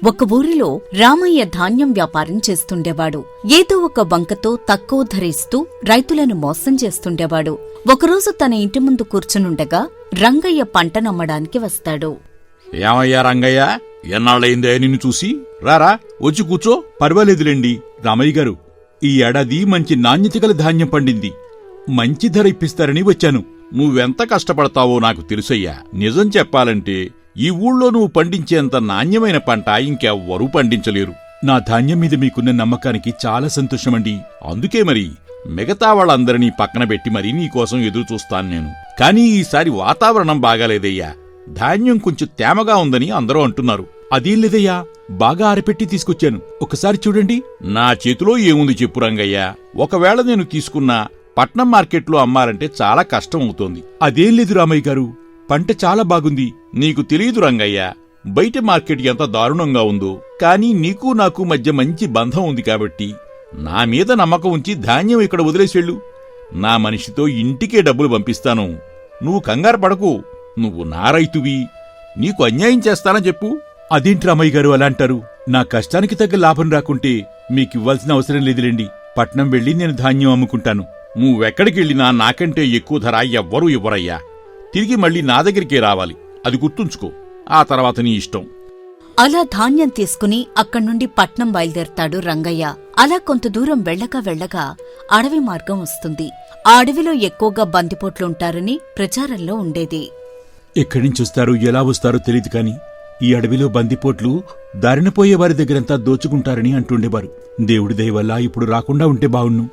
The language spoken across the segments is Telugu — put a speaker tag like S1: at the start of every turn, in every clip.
S1: ఒక ఊరిలో రామయ్య ధాన్యం వ్యాపారం చేస్తుండేవాడు. ఏదో ఒక వంకతో తక్కువ ధరిస్తూ రైతులను మోసం చేస్తుండేవాడు. ఒకరోజు తన ఇంటి ముందు కూర్చునుండగా రంగయ్య పంటనమ్మడానికి వస్తాడు.
S2: ఏమయ్యా రంగయ్య, ఎన్నాళ్ళయిందే నిన్ను చూసి? రారా, వచ్చి కూర్చో. పర్వాలేదులేండి రామయ్య గారు, ఈ ఏడాది మంచి నాణ్యతగల ధాన్యం పండింది. మంచి ధర ఇప్పిస్తారని వచ్చాను. నువ్వెంత కష్టపడతావో నాకు తెలుసయ్యా. నిజం చెప్పాలంటే ఈ ఊళ్ళో నువ్వు పండించేంత నాణ్యమైన పంట ఇంకెవ్వరూ పండించలేరు. నా ధాన్యం మీద మీకున్న నమ్మకానికి చాలా సంతోషమండి. అందుకే మరి మిగతా వాళ్ళందరినీ పక్కన పెట్టి మరీ నీకోసం ఎదురుచూస్తాను నేను. కానీ ఈసారి వాతావరణం బాగాలేదయ్యా. ధాన్యం కొంచెం తేమగా ఉందని అందరూ అంటున్నారు. అదేం లేదయ్యా, బాగా ఆరపెట్టి తీసుకొచ్చాను. ఒకసారి చూడండి. నా చేతిలో ఏముంది చెప్పు రంగయ్య. ఒకవేళ నేను తీసుకున్న పట్నం మార్కెట్లో అమ్మాలంటే చాలా కష్టం అవుతోంది. అదేం లేదు రామయ్య గారు, పంట చాలా బాగుంది. నీకు తెలియదు రంగయ్య, బయట మార్కెట్ ఎంత దారుణంగా ఉందో. కానీ నీకు నాకు మధ్య మంచి బంధం ఉంది కాబట్టి నా మీద నమ్మకం ఉంచి ధాన్యం ఇక్కడ వదిలేసెళ్ళు. నా మనిషితో ఇంటికే డబ్బులు పంపిస్తాను. నువ్వు కంగారు పడకు. నువ్వు నా రైతువి, నీకు అన్యాయం చేస్తానని చెప్పు. అదేంటి రామయ్య గారు అలా అంటారు? నా కష్టానికి తగ్గ లాభం రాకుంటే మీకివ్వాల్సిన అవసరం లేదులేండి. పట్నం వెళ్లి నేను ధాన్యం అమ్ముకుంటాను. నువ్వెక్కడికెళ్ళినా నాకంటే ఎక్కువ ధర ఎవ్వరూ ఇవ్వరయ్యా. తిరిగి మళ్ళీ నా దగ్గరికే రావాలి, అది గుర్తుంచుకో. ఆ తర్వాత నీ ఇష్టం.
S1: అలా ధాన్యం తీసుకుని అక్కడ్నుండి పట్నం బయలుదేరతాడు రంగయ్య. అలా కొంత దూరం వెళ్ళగా అడవి మార్గం వస్తుంది. ఆ అడవిలో ఎక్కువగా బందిపోట్లుంటారని ప్రచారంలో ఉండేది.
S3: ఎక్కడినుంచొస్తారో ఎలా వస్తారో తెలీదు కాని ఈ అడవిలో బందిపోట్లు దారిన పోయేవారి దగ్గరంతా దోచుకుంటారని అంటుండేవారు. దేవుడి దయ వల్ల ఇప్పుడు రాకుండా ఉంటే బావుణ్ణు.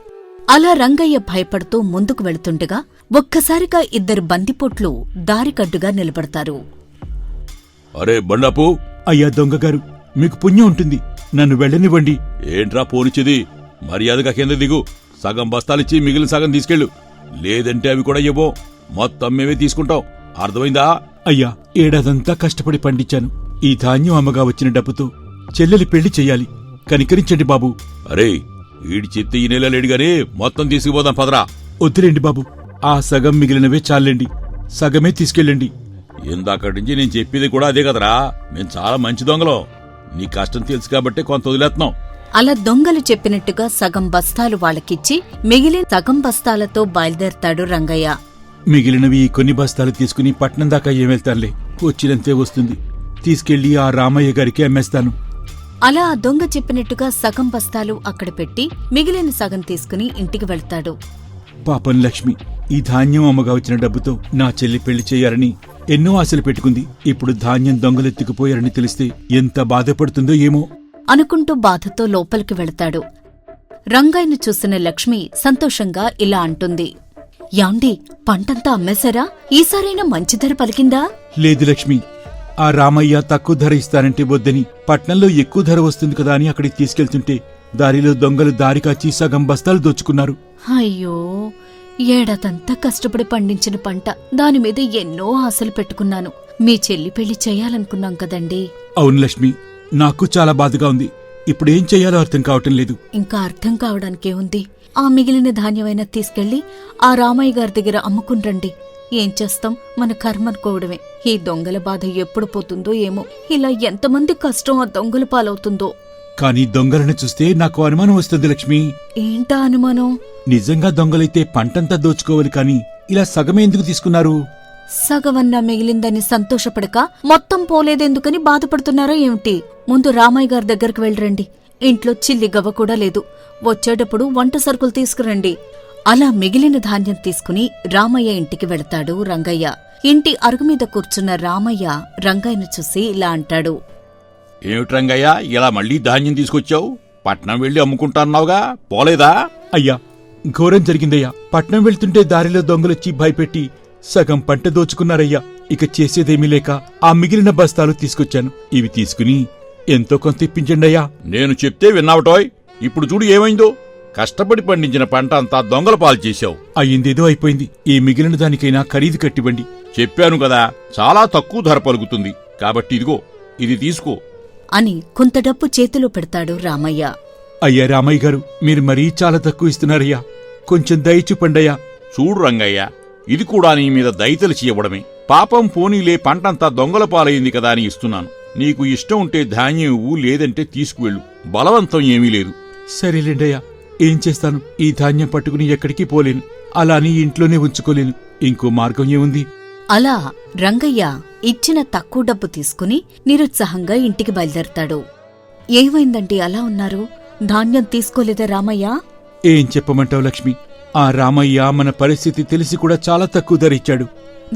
S1: అలా రంగయ్య భయపడుతూ ముందుకు వెళుతుండగా ఒక్కసారిగా ఇద్దరు బందిపోట్లు దారికడ్డుగా నిలబడతారు.
S2: అరే బండాపు!
S3: అయ్యా దొంగగారు, మీకు పుణ్యం ఉంటుంది, నన్ను వెళ్ళనివ్వండి.
S2: ఏంట్రా పోనిచ్చేది? మర్యాదగా కింద దిగు. సగం బస్తాలిచ్చి మిగిలిన సగం తీసుకెళ్ళు. లేదంటే అవి కూడా ఇవ్వో. మొత్తం మేమే తీసుకుంటాం. అర్థమైందా?
S3: అయ్యా, ఏడాదంతా కష్టపడి పండించాను. ఈ ధాన్యం అమ్మగా వచ్చిన డబ్బుతో చెల్లెలి పెళ్లి చెయ్యాలి. కనికరించండి బాబు.
S2: అరే, ఈడి చెత్తి ఈ నెల లేడుగానే మొత్తం తీసుకుపోదాం పదరా.
S3: వద్దులేండి బాబు, ఆ సగం మిగిలినవే చాలండి. సగమే తీసుకెళ్ళండి.
S2: ఇందాకటి నుంచి నేను చెప్పేది కూడా అదే కదరా. మేం చాలా మంచి దొంగలం. నీ కష్టం తెలుసు కాబట్టే కొంత వదిలేస్తున్నాం.
S1: అలా దొంగలు చెప్పినట్టుగా సగం బస్తాలు వాళ్ళకిచ్చి మిగిలిన సగం బస్తాలతో బయలుదేరతాడు రంగయ్య.
S3: మిగిలినవి కొన్ని బస్తాలు తీసుకుని పట్నం దాకా ఏమెళ్తానులే, వచ్చినంతే వస్తుంది. తీసుకెళ్లి ఆ రామయ్య గారికి అమ్మేస్తాను.
S1: అలా ఆ దొంగ చెప్పినట్టుగా సగం బస్తాలు అక్కడ పెట్టి మిగిలిన సగం తీసుకుని ఇంటికి వెళ్తాడు.
S3: పాపం లక్ష్మి ఈ ధాన్యం అమ్మగా వచ్చిన డబ్బుతో నా చెల్లి పెళ్లి చేయాలని ఎన్నో ఆశలు పెట్టుకుంది. ఇప్పుడు ధాన్యం దొంగలెత్తుకుపోయారని తెలిస్తే ఎంత బాధపడుతుందో ఏమో
S1: అనుకుంటూ బాధతో లోపలికి వెళతాడు. రంగయ్యను చూసిన లక్ష్మి సంతోషంగా ఇలా అంటుంది. యాండి, పంటంతా అమ్మేశారా? ఈసారైనా మంచి ధర పలికిందా?
S3: లేదు లక్ష్మి, ఆ రామయ్య తక్కువ ధర ఇస్తానంటే వద్దని, పట్నంలో ఎక్కువ ధర వస్తుంది కదా అని అక్కడికి తీసుకెళ్తుంటే దారిలో దొంగలు దారి కాచి సగం బస్తాలు దోచుకున్నారు.
S1: అయ్యో, ఏడాదంతా కష్టపడి పండించిన పంట, దానిమీద ఎన్నో ఆశలు పెట్టుకున్నాను. మీ చెల్లి పెళ్లి చెయ్యాలనుకున్నాం కదండీ.
S3: అవును లక్ష్మి, నాకు చాలా బాధగా ఉంది. ఇప్పుడేం చెయ్యాలో అర్థం కావటం లేదు.
S1: ఇంకా అర్థం కావడానికేముంది? ఆ మిగిలిన ధాన్యమైనా తీసుకెళ్లి ఆ రామయ్య గారి దగ్గర అమ్ముకుంటండి. ఏం చేస్తాం, మన కర్మనుకోవడమే. ఈ దొంగల బాధ ఎప్పుడు పోతుందో ఏమో. ఇలా ఎంతమంది కష్టం ఆ దొంగల పాలవుతుందో.
S3: కాని దొంగలను చూస్తే నాకు అనుమానం వస్తుంది లక్ష్మి.
S1: ఏంటా అనుమానం?
S3: నిజంగా దొంగలైతే పంటంతా దోచుకోవాలి కాని ఇలా సగమే ఎందుకు తీసుకున్నారు?
S1: సగవన్నా మిగిలిందని సంతోషపడక మొత్తం పోలేదెందుకని బాధపడుతున్నారా ఏమిటి? ముందు రామయ్య గారి దగ్గరకు వెళ్ళరండి. ఇంట్లో చిల్లి గవ్వ కూడా లేదు. వచ్చేటప్పుడు వంట సరుకులు తీసుకురండి. అలా మిగిలిన ధాన్యం తీసుకుని రామయ్య ఇంటికి వెళతాడు రంగయ్య. ఇంటి అరుగుమీద కూర్చున్న రామయ్య రంగయ్యను చూసి ఇలా అంటాడు.
S2: ఏమిటి రంగయ్య, ఇలా మళ్ళీ ధాన్యం తీసుకొచ్చావు? పట్నం వెళ్లి అమ్ముకుంటాన్నావుగా, పోలేదా?
S3: అయ్యా, ఘోరం జరిగిందయ్యా. పట్నం వెళ్తుంటే దారిలో దొంగలొచ్చి భయపెట్టి సగం పంట దోచుకున్నారయ్యా. ఇక చేసేదేమీ లేక ఆ మిగిలిన బస్తాలు తీసుకొచ్చాను. ఇవి తీసుకుని ఎంతో కొంత ఇప్పించండి అయ్యా.
S2: నేను చెప్తే విన్నావటోయ్. ఇప్పుడు చూడు ఏమైందో. కష్టపడి పండించిన పంట అంతా దొంగల పాలు చేశావు.
S3: అయ్యిందేదో అయిపోయింది. ఈ మిగిలిన దానికైనా ఖరీదు కట్టివ్వండి.
S2: చెప్పాను కదా, చాలా తక్కువ ధర పలుకుతుంది. కాబట్టి ఇదిగో, ఇది తీసుకో
S1: అని కొంత డబ్బు చేతిలో పెడతాడు రామయ్య.
S3: అయ్యా రామయ్య గారు, మీరు మరీ చాలా తక్కువ ఇస్తున్నారయ్యా. కొంచెం దయ చూపండయ్యా.
S2: చూడు రంగయ్య, ఇది కూడా నీ మీద దయతలిచి ఇవ్వడమే. పాపం పోనీలే, పంటంతా దొంగల పాలయింది కదా అని ఇస్తున్నాను. నీకు ఇష్టం ఉంటే ధాన్యం ఇవ్వు, లేదంటే తీసుకువెళ్ళు. బలవంతం ఏమీ లేదు.
S3: సరేలేండయ్యా, ఏం చేస్తాను? ఈ ధాన్యం పట్టుకుని ఎక్కడికి పోలేను, అలా అని ఇంట్లోనే ఉంచుకోలేను. ఇంకో మార్గం ఏముంది?
S1: అలా రంగయ్య ఇచ్చిన తక్కువ డబ్బు తీసుకుని నిరుత్సాహంగా ఇంటికి బయలుదేరతాడు. ఏమైందండి అలా ఉన్నారు? ధాన్యం తీసుకోలేదా రామయ్య?
S3: ఏం చెప్పమంటావు లక్ష్మి? ఆ రామయ్య మన పరిస్థితి తెలిసి కూడా చాలా తక్కువ ధర ఇచ్చాడు.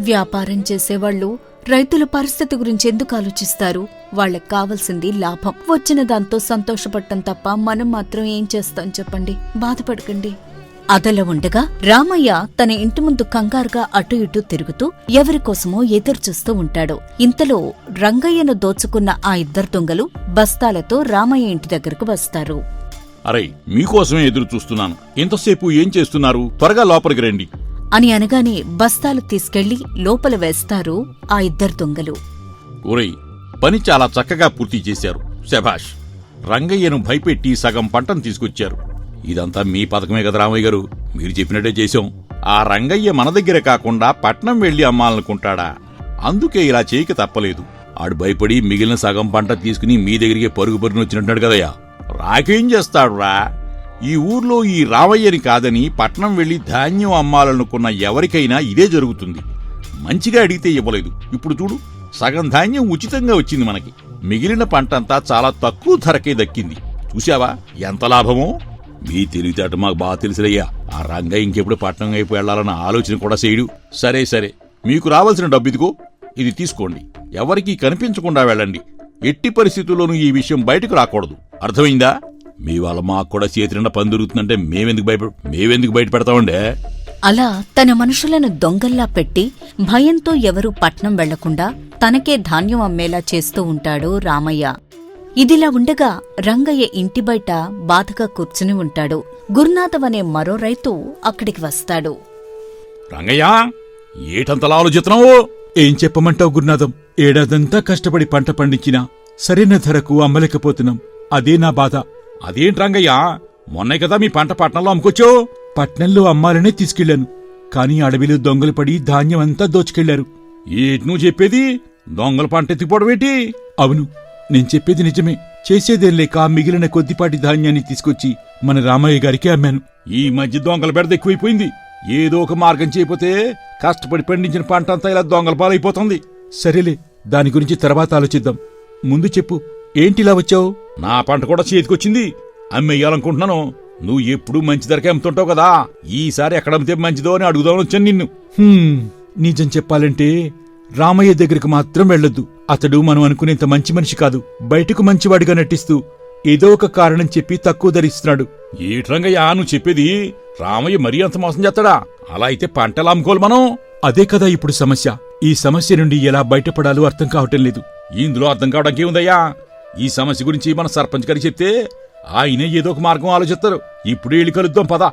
S1: వ్యాపారం చేసేవాళ్లు రైతుల పరిస్థితి గురించి ఎందుకు ఆలోచిస్తారు? వాళ్లకు కావలసింది లాభం. వచ్చిన దాంతో సంతోషపడటం తప్ప మనం మాత్రం ఏం చేస్తాం చెప్పండి? బాధపడకండి. అదలా ఉండగా రామయ్య తన ఇంటి ముందు కంగారుగా అటు ఇటు తిరుగుతూ ఎవరికోసమో ఎదురుచూస్తూ ఉంటాడు. ఇంతలో రంగయ్యను దోచుకున్న ఆ ఇద్దరు దొంగలు బస్తాలతో రామయ్య ఇంటి దగ్గరకు వస్తారు.
S2: అరే, మీకోసమే ఎదురు చూస్తున్నాను. ఇంతసేపు ఏం చేస్తున్నారు? త్వరగా లోపలికి రండి
S1: అని అనగానే బస్తాలు తీసుకెళ్లి లోపల వేస్తారు ఆ ఇద్దరు దొంగలు.
S2: ఒరేయ్, పని చాలా చక్కగా పూర్తి చేశారు. శభాష్. రంగయ్యను భయపెట్టి సగం పంటను తీసుకొచ్చారు. ఇదంతా మీ పథకమే కదా రామయ్య గారు? మీరు చెప్పినట్టే చేశాం. ఆ రంగయ్య మన దగ్గర కాకుండా పట్నం వెళ్లి అమ్మాలనుకుంటాడా? అందుకే ఇలా చేయక తప్పలేదు. ఆడు భయపడి మిగిలిన సగం పంట తీసుకుని మీ దగ్గరికి పరుగు పరుగున వచ్చినట్టున్నాడు కదయ్యా. రాకేం చేస్తాడురా? ఈ ఊర్లో ఈ రామయ్యని కాదని పట్నం వెళ్లి ధాన్యం అమ్మాలనుకున్న ఎవరికైనా ఇదే జరుగుతుంది. మంచిగా అడిగితే ఇవ్వలేదు. ఇప్పుడు చూడు, సగం ధాన్యం ఉచితంగా వచ్చింది మనకి. మిగిలిన పంటంతా చాలా తక్కువ ధరకే దక్కింది. చూశావా ఎంత లాభమో? మీ తెలివితేట మాకు బాగా తెలుసులయ్యా. ఆ రంగయ్య ఇంకెప్పుడు పట్నం వైపు వెళ్లాలన్న ఆలోచన కూడా చేయడు. సరే సరే, మీకు రావాల్సిన డబ్బు ఇదిగో, ఇది తీసుకోండి. ఎవరికీ కనిపించకుండా వెళ్ళండి. ఎట్టి పరిస్థితుల్లోనూ ఈ విషయం బయటకు రాకూడదు. అర్థమైందా? మీ వాళ్ళ మాకు కూడా చేతి నిండా పని దొరుకుతుందంటే మేవెందుకు బయట పెడతామండే?
S1: అలా తన మనుషులను దొంగల్లా పెట్టి భయంతో ఎవరూ పట్నం వెళ్లకుండా తనకే ధాన్యం అమ్మేలా చేస్తూ ఉంటాడు రామయ్య. ఇదిలా ఉండగా రంగయ్య ఇంటి బయట బాధగా కూర్చుని ఉంటాడు. గురునాథం అనే మరో రైతు అక్కడికి వస్తాడు.
S2: రంగయ్య, ఏటంతలా ఆలోచిస్తున్నావు?
S3: ఏం చెప్పమంటావు గురునాథం? ఏడాదంతా కష్టపడి పంట పండించినా సరైన ధరకు అమ్మలేకపోతున్నాం. అదే నా బాధ.
S2: అదేంటి రంగయ్య, మొన్నే కదా మీ పంట పట్నంలో అమ్ముకొచ్చో?
S3: పట్నంలో అమ్మాలనే తీసుకెళ్లాను, కాని అడవిలో దొంగలు పడి ధాన్యం అంతా దోచుకెళ్లారు.
S2: ఏటి నువ్వు చెప్పేది? దొంగల పంట ఎత్తిపోవడమేటి?
S3: అవును, నేను చెప్పేది నిజమే. చేసేదేం లేక మిగిలిన కొద్దిపాటి ధాన్యాన్ని తీసుకొచ్చి మన రామయ్య గారికి అమ్మాను.
S2: ఈ మధ్య దొంగల బెడద ఎక్కువైపోయింది. ఏదో ఒక మార్గం చేయకపోతే కష్టపడి పండించిన పంట అంతా ఇలా దొంగల పాలైపోతుంది.
S3: సరేలే, దాని గురించి తర్వాత ఆలోచిద్దాం. ముందు చెప్పు, ఏంటిలా వచ్చావు?
S2: నా పంట కూడా చేతికొచ్చింది, అమ్మేయాలనుకుంటున్నాను. నువ్వు ఎప్పుడూ మంచి ధరకే అమ్ముతుంటావు కదా, ఈసారి ఎక్కడ అమ్మితే మంచిదో అని అడుగుదామని వచ్చాను నిన్ను.
S3: నిజం చెప్పాలంటే రామయ్య దగ్గరకు మాత్రం వెళ్ళొద్దు. అతడు మనం అనుకునేంత మంచి మనిషి కాదు. బయటకు మంచివాడిగా నటిస్తూ ఏదో ఒక కారణం చెప్పి తక్కువ ధరిస్తున్నాడు.
S2: ఏట్రంగయ్యా నువ్వు చెప్పేది? రామయ్య మరీ అంత మోసం చేస్తాడా? అలా అయితే పంటలా అమ్ముకోవాలి మనం.
S3: అదే కదా ఇప్పుడు సమస్య. ఈ సమస్య నుండి ఎలా బయటపడాలో అర్థం కావటం లేదు.
S2: ఇందులో అర్థం కావడానికి ఏముందయ్యా? ఈ సమస్య గురించి మన సర్పంచ్ గారికి చెప్తే ఆయనే ఏదో ఒక మార్గం ఆలోచిస్తారు. ఇప్పుడు వెళ్ళి కలుద్దాం పద.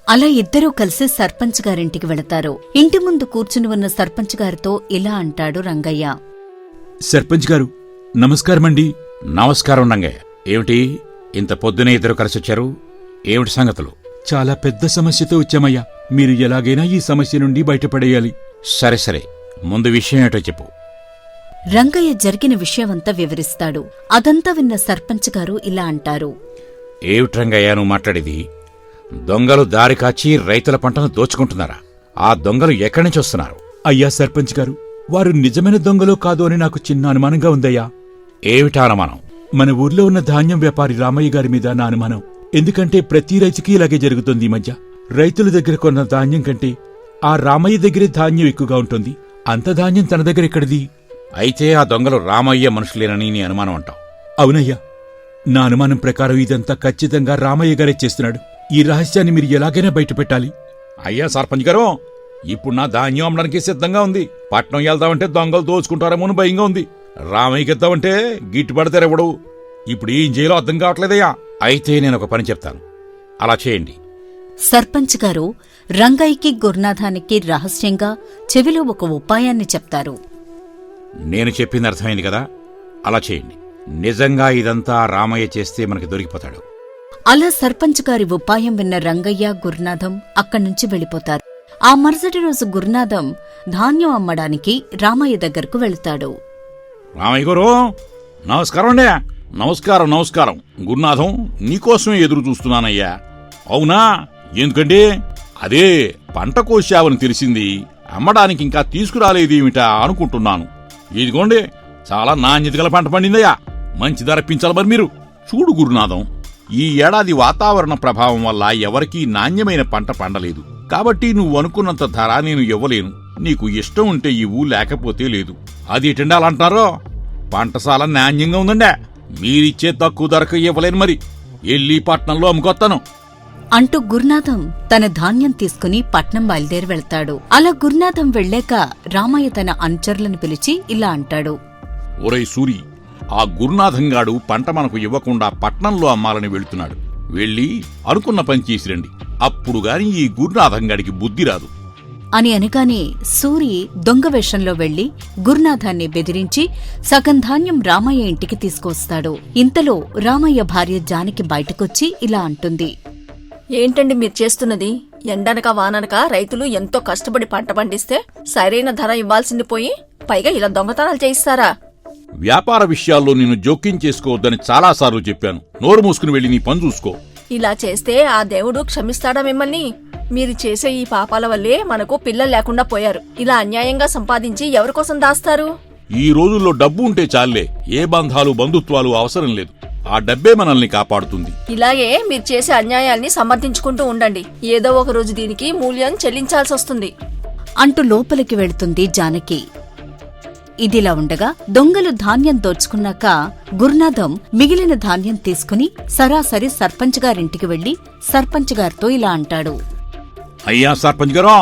S1: అలా ఇద్దరూ కలిసి సర్పంచ్ గారింటికి వెళతారు. ఇంటి ముందు కూర్చుని ఉన్న సర్పంచ్ గారితో ఇలా అంటాడు రంగయ్య.
S3: సర్పంచ్ గారు, నమస్కారమండి.
S2: నమస్కారం రంగయ్య. ఏమిటి ఇంత పొద్దునే ఇద్దరు కలిసొచ్చారు? ఏమిటి సంగతులు?
S3: చాలా పెద్ద సమస్యతో వచ్చామయ్యా. మీరు ఎలాగైనా ఈ సమస్య నుండి బయటపడేయాలి.
S2: సరే సరే, ముందు విషయం ఏటో చెప్పు.
S1: రంగయ్య జరిగిన విషయమంతా వివరిస్తాడు. అదంతా విన్న సర్పంచ్ గారు ఇలా అంటారు.
S2: ఏమిటి రంగయ్య నువ్వు మాట్లాడేది? దొంగలు దారి కాచి రైతుల పంటను దోచుకుంటున్నారా? ఆ దొంగలు ఎక్కడి నుంచి వస్తున్నారు?
S3: అయ్యా సర్పంచ్ గారు, వారు నిజమైన దొంగలో కాదు అని నాకు చిన్న అనుమానంగా ఉందయ్యా.
S2: ఏమిటా అనుమానం?
S3: మన ఊర్లో ఉన్న ధాన్యం వ్యాపారి రామయ్య గారి మీద నా అనుమానం. ఎందుకంటే ప్రతి రైతుకి ఇలాగే జరుగుతుంది ఈ మధ్య. రైతుల దగ్గర కొన్న ధాన్యం కంటే ఆ రామయ్య దగ్గరే ధాన్యం ఎక్కువగా ఉంటుంది. అంత ధాన్యం తన దగ్గర ఎక్కడిది?
S2: అయితే ఆ దొంగలు రామయ్య మనుషులేనని నీ అనుమానం అంటావు?
S3: అవునయ్యా, నా అనుమానం ప్రకారం ఇదంతా ఖచ్చితంగా రామయ్య గారే చేస్తున్నాడు. ఈ రహస్యాన్ని మీరు ఎలాగైనా బయటపెట్టాలి.
S2: అయ్యా సర్పంచ్ గారు, ఇప్పుడు నా ధాన్యం అమ్మడానికి సిద్ధంగా ఉంది. పట్నం వెళ్దామంటే దొంగలు దోచుకుంటారేమో అని భయంగా ఉంది. రామయ్యకి ఇద్దామంటే గిట్టుబడతారెవడు. ఇప్పుడు ఏం చేయాలో అర్థం కావట్లేదయ్యా. అయితే నేను ఒక పని చెప్తాను, అలా చేయండి.
S1: సర్పంచ్ గారు రంగయ్యకి గురునాథానికి రహస్యంగా చెవిలో ఒక ఉపాయాన్ని చెప్తారు.
S2: నేను చెప్పింది అర్థమైంది కదా? అలా చేయండి. నిజంగా ఇదంతా రామయ్య చేస్తే మనకి దొరికిపోతాడు.
S1: అలా సర్పంచ్ గారి ఉపాయం విన్న రంగయ్య, గురునాథం అక్కడ్నుంచి వెళ్ళిపోతారు. ఆ మరుసటి రోజు గురునాథం ధాన్యం అమ్మడానికి రామయ్య దగ్గరకు వెళతాడు.
S2: రామయ్య గారు, నమస్కారం అండి. నమస్కారం నమస్కారం. గురునాథం, నీకోసమే ఎదురు చూస్తున్నానయ్యా. అవునా? ఎందుకంటే అదే పంట కోశావని తెలిసింది. అమ్మడానికి ఇంకా తీసుకురాలేదేమిటా అనుకుంటున్నాను. ఇదిగోండి, చాలా నాణ్యత గల పంట పండిందయ్యా. మంచి ధర ఇప్పించాలి మరి మీరు. చూడు గురునాథం, ఈ ఏడాది వాతావరణ ప్రభావం వల్ల ఎవరికీ నాణ్యమైన పంట పండలేదు. కాబట్టి నువ్వు అనుకున్నంత ధర నేను ఇవ్వలేను. నీకు ఇష్టం ఉంటే ఇవ్వు, లేకపోతే లేదు. అది ఎటండాలంటున్నారో? పంట చాలా నాణ్యంగా ఉందండే. మీరిచ్చే తక్కువ ధరకు ఇవ్వలేను. మరి ఎల్లి పట్నంలో అమ్ముకొత్తాను
S1: అంటూ గురునాథం తన ధాన్యం తీసుకుని పట్నం బయలుదేరి వెళ్తాడు. అలా గురునాథం వెళ్ళాక రామయ్య తన అనుచరులను పిలిచి ఇలా అంటాడు.
S2: ఒరేయ్ సూరి, ఆ గురునాథంగాడు పంట మనకు ఇవ్వకుండా పట్నంలో అమ్మాలని వెళుతున్నాడు. వెళ్ళి అనుకున్న పని చేసిరండి. అప్పుడు గాని ఈ గురునాథంగాడికి బుద్ధి రాదు
S1: అని అనగానే సూరి దొంగ వేషంలో వెళ్లి గురునాథాన్ని బెదిరించి సగం ధాన్యం రామయ్య ఇంటికి తీసుకొస్తాడు. ఇంతలో రామయ్య భార్య జానకి బయటకొచ్చి ఇలా అంటుంది.
S4: ఏంటండి మీరు చేస్తున్నది? ఎండనక వాననక రైతులు ఎంతో కష్టపడి పంట పండిస్తే సరైన ధర ఇవ్వాల్సింది పోయి పైగా ఇలా దొంగతనాలు చేయిస్తారా?
S2: వ్యాపార విషయాల్లో నిన్ను జోక్యం చేసుకోవద్దని చాలాసార్లు చెప్పాను. నోరు మూసుకుని వెళ్ళి నీ పని చూసుకో.
S4: ఇలా చేస్తే ఆ దేవుడు క్షమిస్తాడా మిమ్మల్ని? మీరు చేసే ఈ పాపాల వల్లే మనకు పిల్లలు లేకుండా పోయారు. ఇలా అన్యాయంగా సంపాదించి ఎవరికోసం దాస్తారు?
S2: ఈ రోజుల్లో డబ్బు ఉంటే చాలే. ఏ బంధాలు బంధుత్వాలు అవసరం లేదు. ఆ డబ్బే మనల్ని కాపాడుతుంది.
S4: ఇలాగే మీరు చేసే అన్యాయాల్ని సమర్థించుకుంటూ ఉండండి. ఏదో ఒక రోజు దీనికి మూల్యం చెల్లించాల్సొస్తుంది
S1: అంటూ లోపలికి వెళుతుంది జానకి. ఇదిలా ఉండగా దొంగలు ధాన్యం దోచుకున్నాక గురునాథం మిగిలిన ధాన్యం తీసుకుని సరాసరి సర్పంచ్ గారింటికి వెళ్లి సర్పంచ్ గారితో ఇలా అంటాడు.
S2: అయ్యా సర్పంచ్ గారు,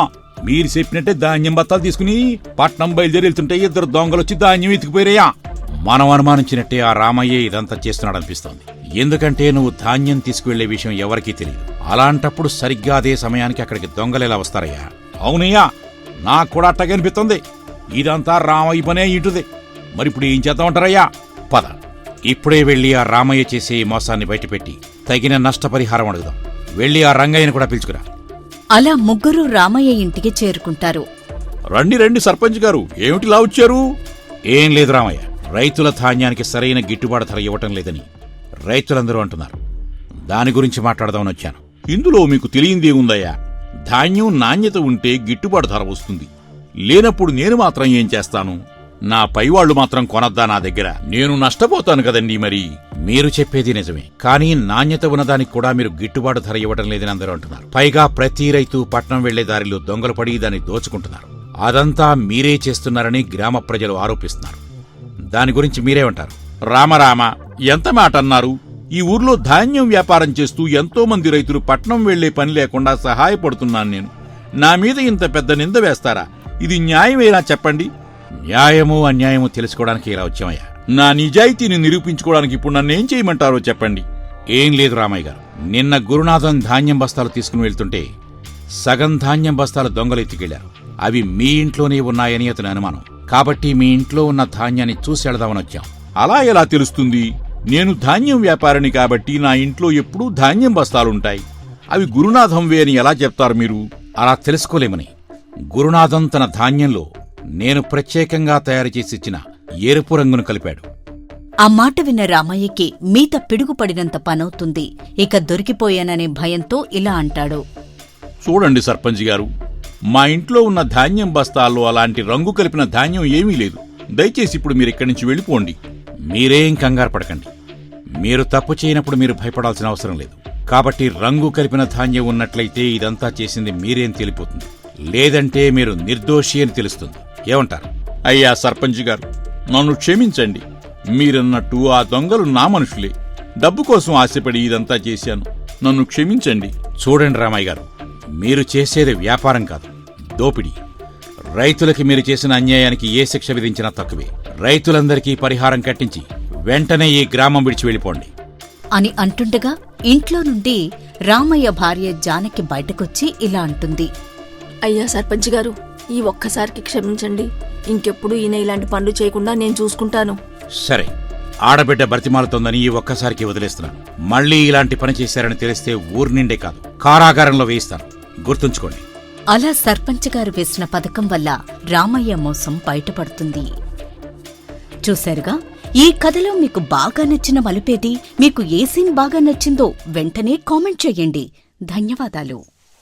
S2: మీరు చెప్పినట్టే ధాన్యం బత్తాలు తీసుకుని పట్నం బయలుదేరి వెళ్తుంటే ఇద్దరు దొంగలొచ్చి ధాన్యం ఎత్తుకుపోయారయ్యా. మనం అనుమానించినట్టే ఆ రామయ్య ఇదంతా చేస్తున్నాడనిపిస్తోంది. ఎందుకంటే నువ్వు ధాన్యం తీసుకువెళ్లే విషయం ఎవరికీ తెలియదు. అలాంటప్పుడు సరిగ్గా అదే సమయానికి అక్కడికి దొంగలేలా వస్తారయ్యా. అవునయ్యా, నాకు కూడా అట్టగా అనిపిస్తుంది. ఇదంతా రామయ్య పనే ఇటుదే. మరిప్పుడు ఏం చేద్దామంటారయ్యా? పద, ఇప్పుడే వెళ్లి ఆ రామయ్య చేసే ఈ మోసాన్ని బయటపెట్టి తగిన నష్టపరిహారం అడుగుదాం. వెళ్లి ఆ రంగయ్యను కూడా పిలుచుకురా.
S1: అలా ముగ్గురు రామయ్య ఇంటికి చేరుకుంటారు.
S2: రండి రండి సర్పంచ్ గారు, ఏమిటిలా వచ్చారు? ఏం లేదు రామయ్య, రైతుల ధాన్యానికి సరైన గిట్టుబాటు ధర ఇవ్వటం లేదని రైతులందరూ అంటున్నారు. దాని గురించి మాట్లాడదామని వచ్చాను. ఇందులో మీకు తెలియందేముందయ్యా? ధాన్యం నాణ్యత ఉంటే గిట్టుబాటు ధర వస్తుంది. లేనప్పుడు నేను మాత్రం ఏం చేస్తాను? నా పైవాళ్లు మాత్రం కొనద్దా నా దగ్గర? నేను నష్టపోతాను కదండి. మరి మీరు చెప్పేది నిజమే, కానీ నాణ్యత ఉన్నదానికి కూడా మీరు గిట్టుబాటు ధర ఇవ్వడం లేదని అందరూ అంటున్నారు. పైగా ప్రతి రైతు పట్నం వెళ్లే దారిలో దొంగలు పడి దాన్ని దోచుకుంటున్నారు. అదంతా మీరే చేస్తున్నారని గ్రామ ప్రజలు ఆరోపిస్తున్నారు. దాని గురించి మీరేమంటారు? రామరామ, ఎంత మాట అన్నారు? ఈ ఊర్లో ధాన్యం వ్యాపారం చేస్తూ ఎంతో మంది రైతులు పట్నం వెళ్లే పని లేకుండా సహాయపడుతున్నాను నేను. నా మీద ఇంత పెద్ద నింద వేస్తారా? ఇది న్యాయమేనా చెప్పండి? న్యాయము అన్యాయము తెలుసుకోవడానికి ఇలా వచ్చామయ్యా. నా నిజాయితీని నిరూపించుకోవడానికి ఇప్పుడు నన్నేం చేయమంటారో చెప్పండి. ఏం లేదు రామయ్య గారు, నిన్న గురునాథం ధాన్యం బస్తాలు తీసుకుని వెళ్తుంటే సగం ధాన్యం బస్తాలు దొంగలు ఎత్తుకెళ్లారు. అవి మీ ఇంట్లోనే ఉన్నాయని అతని అనుమానం. కాబట్టి మీ ఇంట్లో ఉన్న ధాన్యాన్ని చూసి వెళదామని వచ్చాం. అలా ఎలా తెలుస్తుంది? నేను ధాన్యం వ్యాపారిని కాబట్టి నా ఇంట్లో ఎప్పుడూ ధాన్యం బస్తాలుంటాయి. అవి గురునాథంవే అని ఎలా చెప్తారు మీరు? అలా తెలుసుకోలేమని. గురునాథం తన ధాన్యంలో నేను ప్రత్యేకంగా తయారు చేసిచ్చిన ఎరుపు రంగును కలిపాడు.
S1: ఆ మాట విన్న రామయ్యకి మీత పిడుగుపడినంత పనవుతుంది. ఇక దొరికిపోయాననే భయంతో ఇలా అంటాడు.
S2: చూడండి సర్పంచ్ గారు, మా ఇంట్లో ఉన్న ధాన్యం బస్తాల్లో అలాంటి రంగు కలిపిన ధాన్యం ఏమీ లేదు. దయచేసి ఇప్పుడు మీరిక్కడి నుంచి వెళ్ళిపోండి. మీరేం కంగారు పడకండి. మీరు తప్పు చేయనప్పుడు మీరు భయపడాల్సిన అవసరం లేదు. కాబట్టి రంగు కలిపిన ధాన్యం ఉన్నట్లయితే ఇదంతా చేసింది మీరేం తెలిపోతుంది. లేదంటే మీరు నిర్దోషి అని తెలుస్తుంది. ఏమంటారు? అయ్యా సర్పంచ్ గారు, నన్ను క్షమించండి. మీరన్నట్టు ఆ దొంగలు నా మనుషులే. డబ్బు కోసం ఆశపడి ఇదంతా చేశాను. నన్ను క్షమించండి. చూడండి రామయ్య గారు, మీరు చేసేది వ్యాపారం కాదు, దోపిడీ. రైతులకి మీరు చేసిన అన్యాయానికి ఏ శిక్ష విధించినా తక్కువే. రైతులందరికీ పరిహారం కట్టించి వెంటనే ఈ గ్రామం విడిచి వెళ్ళిపోండి
S1: అని అంటుండగా ఇంట్లో నుండి రామయ్య భార్య జానకి బయటకొచ్చి ఇలా అంటుంది.
S4: అయ్యా సర్పంచ్ గారు, ఈ ఒక్కసారికి క్షమించండి. ఇంకెప్పుడు ఈయన ఇలాంటి పనులు చేయకుండా నేను చూసుకుంటాను.
S2: సరే, ఆడబిడ్డ బ్రతిమాలుతోందని ఈ ఒక్కసారికి వదిలేస్తున్నాను. మళ్ళీ ఇలాంటి పని చేశారని తెలిస్తే ఊరు నిండే కాదు, కారాగారంలో వేయిస్తాను. గుర్తుంచుకోండి.
S1: అలా సర్పంచ్ గారు వేసిన పథకం వల్ల రామయ్య మోసం బయటపడుతుంది. చూశారుగా, ఈ కథలో మీకు బాగా నచ్చిన మలుపేది, మీకు ఏ సీన్ బాగా నచ్చిందో వెంటనే కామెంట్ చేయండి. ధన్యవాదాలు.